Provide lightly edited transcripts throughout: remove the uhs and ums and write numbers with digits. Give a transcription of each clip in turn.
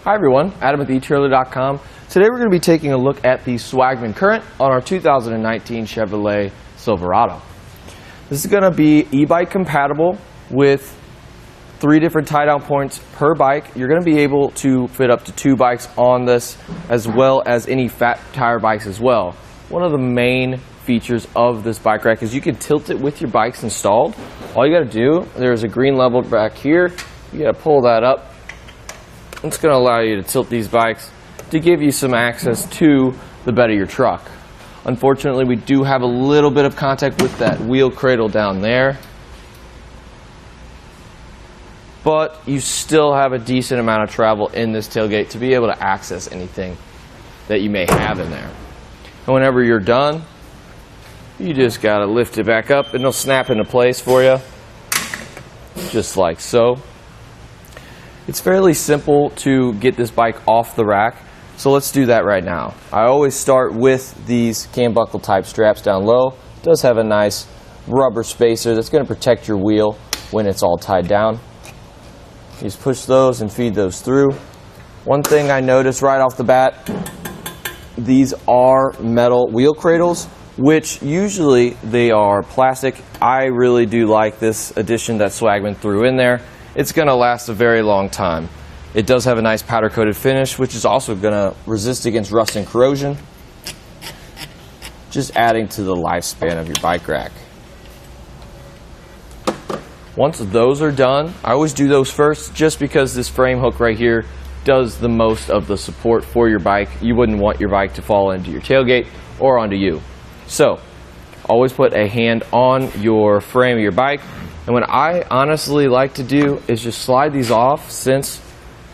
Hi everyone, Adam at thetrailer.com. Today we're going to be taking a look at the Swagman Current on our 2019 Chevrolet Silverado. This is going to be e-bike compatible with 3 different tie-down points per bike. You're going to be able to fit up to 2 bikes on this, as well as any fat tire bikes as well. One of the main features of this bike rack is you can tilt it with your bikes installed. All you got to do, there's a green level back here, you got to pull that up. It's going to allow you to tilt these bikes to give you some access to the bed of your truck. Unfortunately, we do have a little bit of contact with that wheel cradle down there, but you still have a decent amount of travel in this tailgate to be able to access anything that you may have in there. And whenever you're done, you just got to lift it back up and it'll snap into place for you, just like so. It's fairly simple to get this bike off the rack, so let's do that right now. I always start with these cam buckle type straps down low. It does have a nice rubber spacer that's going to protect your wheel when it's all tied down. You just push those and feed those through. One thing I noticed right off the bat, these are metal wheel cradles, which usually they are plastic. I really do like this addition that Swagman threw in there. It's going to last a very long time. It does have a nice powder coated finish, which is also going to resist against rust and corrosion, just adding to the lifespan of your bike rack. Once those are done, I always do those first just because this frame hook right here does the most of the support for your bike. You wouldn't want your bike to fall into your tailgate or onto you. So always put a hand on your frame of your bike. And what I honestly like to do is just slide these off, since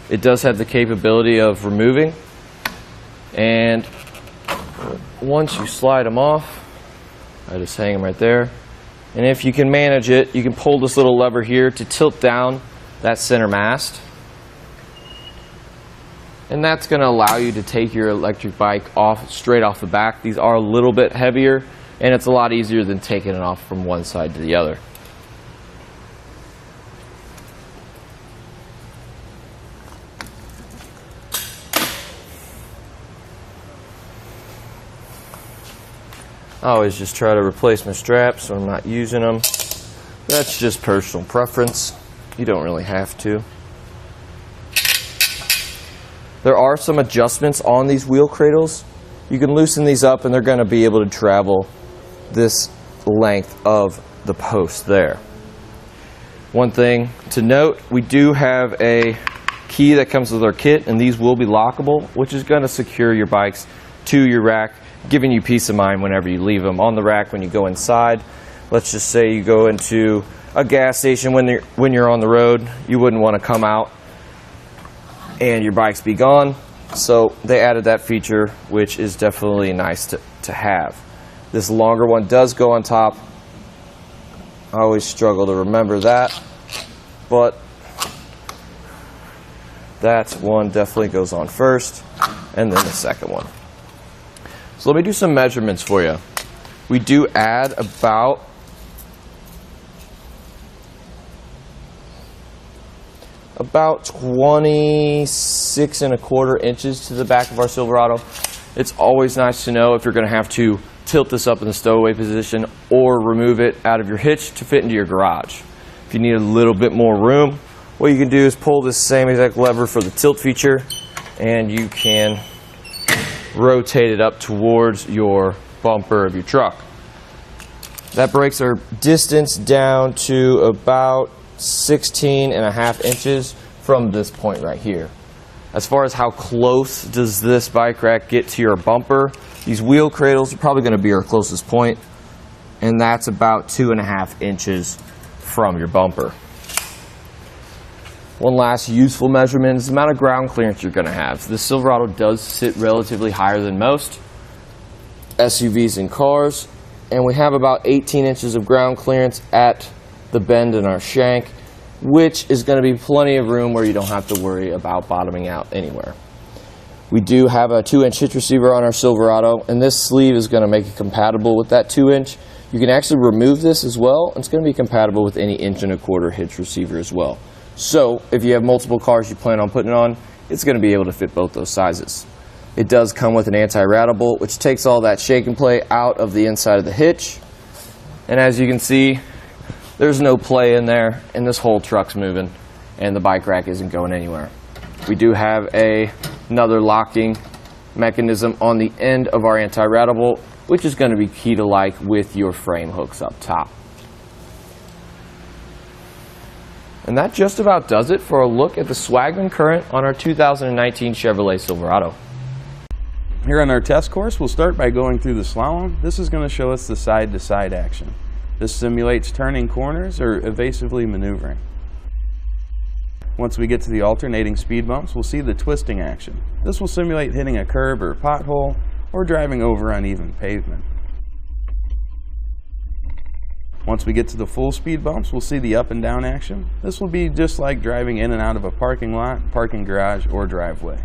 it does have the capability of removing. And once you slide them off, I just hang them right there. And if you can manage it, you can pull this little lever here to tilt down that center mast. And that's going to allow you to take your electric bike off straight off the back. These are a little bit heavier, and it's a lot easier than taking it off from one side to the other. I always just try to replace my straps so I'm not using them. That's just personal preference. You don't really have to. There are some adjustments on these wheel cradles. You can loosen these up and they're going to be able to travel this length of the post there. One thing to note, we do have a key that comes with our kit, and these will be lockable, which is going to secure your bikes to your rack, giving you peace of mind whenever you leave them on the rack. When you go inside, let's just say you go into a gas station when you're on the road, you wouldn't want to come out and your bikes be gone. So they added that feature, which is definitely nice to have. This longer one does go on top. I always struggle to remember that, but that one definitely goes on first, and then the second one. So let me do some measurements for you. We do add about about 26¼ inches to the back of our Silverado. It's always nice to know if you're going to have to tilt this up in the stowaway position or remove it out of your hitch to fit into your garage. If you need a little bit more room, what you can do is pull this same exact lever for the tilt feature, and you can rotate it up towards your bumper of your truck. That breaks our distance down to about 16½ inches from this point right here. As far as how close does this bike rack get to your bumper, these wheel cradles are probably going to be our closest point, and that's about 2½ inches from your bumper. One last useful measurement is the amount of ground clearance you're going to have. The Silverado does sit relatively higher than most SUVs and cars, and we have about 18 inches of ground clearance at the bend in our shank, which is going to be plenty of room where you don't have to worry about bottoming out anywhere. We do have a 2-inch hitch receiver on our Silverado, and this sleeve is going to make it compatible with that 2-inch. You can actually remove this as well. It's going to be compatible with any 1¼ inch hitch receiver as well. So if you have multiple cars you plan on putting it on, it's going to be able to fit both those sizes. It does come with an anti-rattle bolt, which takes all that shake and play out of the inside of the hitch. And as you can see, there's no play in there, and this whole truck's moving, and the bike rack isn't going anywhere. We do have another locking mechanism on the end of our anti-rattle bolt, which is going to be key to like with your frame hooks up top. And that just about does it for a look at the Swagman Current on our 2019 Chevrolet Silverado. Here on our test course, we'll start by going through the slalom. This is going to show us the side-to-side action. This simulates turning corners or evasively maneuvering. Once we get to the alternating speed bumps, we'll see the twisting action. This will simulate hitting a curb or pothole or driving over uneven pavement. Once we get to the full speed bumps, we'll see the up and down action. This will be just like driving in and out of a parking lot, parking garage, or driveway.